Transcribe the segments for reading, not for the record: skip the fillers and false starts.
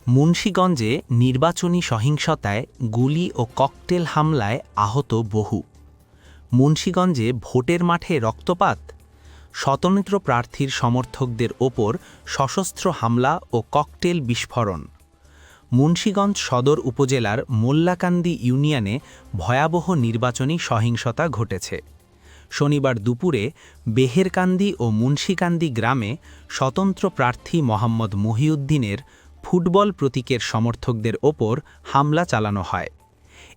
মুন্সিগঞ্জে নির্বাচনী সহিংসতায় গুলি ও ককটেল হামলায় আহত বহু। মুন্সিগঞ্জে ভোটের মাঠে রক্তপাত, স্বতন্ত্র প্রার্থীর সমর্থকদের ওপর সশস্ত্র হামলা ও ককটেল বিস্ফোরণ। মুন্সিগঞ্জ সদর উপজেলার মোল্লাকান্দি ইউনিয়নে ভয়াবহ নির্বাচনী সহিংসতা ঘটেছে। শনিবার দুপুরে বেহেরকান্দি ও মুন্সিকান্দি গ্রামে স্বতন্ত্র প্রার্থী মোহাম্মদ মহিউদ্দিনের ফুটবল প্রতীকের সমর্থকদের ওপর হামলা চালানো হয়।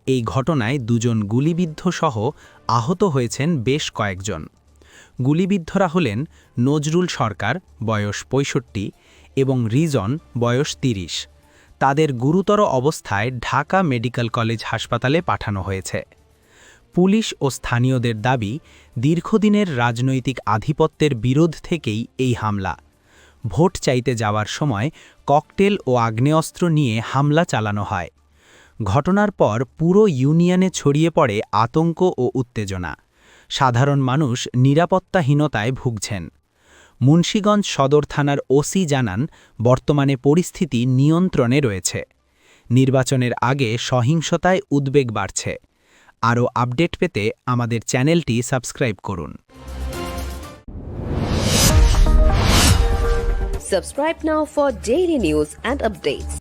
এই ঘটনায় দুজন গুলিবিদ্ধ সহ আহত হয়েছেন বেশ কয়েকজন। গুলিবিদ্ধরা হলেন নজরুল সরকার, বয়স ৬৫, এবং রিজন, বয়স ৩০। তাদের গুরুতর অবস্থায় ঢাকা মেডিকেল কলেজ হাসপাতালে পাঠানো হয়েছে। পুলিশ ও স্থানীয়দের দাবি, দীর্ঘদিনের রাজনৈতিক আধিপত্যের বিরোধ থেকেই এই হামলা। ভোট চাইতে যাওয়ার সময় ককটেল ও আগ্নেয়াস্ত্র নিয়ে হামলা চালানো হয়। ঘটনার পর পুরো ইউনিয়নে ছড়িয়ে পড়ে আতঙ্ক ও উত্তেজনা। সাধারণ মানুষ নিরাপত্তাহীনতায় ভুগছেন। মুন্সিগঞ্জ সদর থানার ওসি জানান, বর্তমানে পরিস্থিতি নিয়ন্ত্রণে রয়েছে। নির্বাচনের আগে সহিংসতায় উদ্বেগ বাড়ছে। আরও আপডেট পেতে আমাদের চ্যানেলটি সাবস্ক্রাইব করুন। Subscribe now for daily news and updates.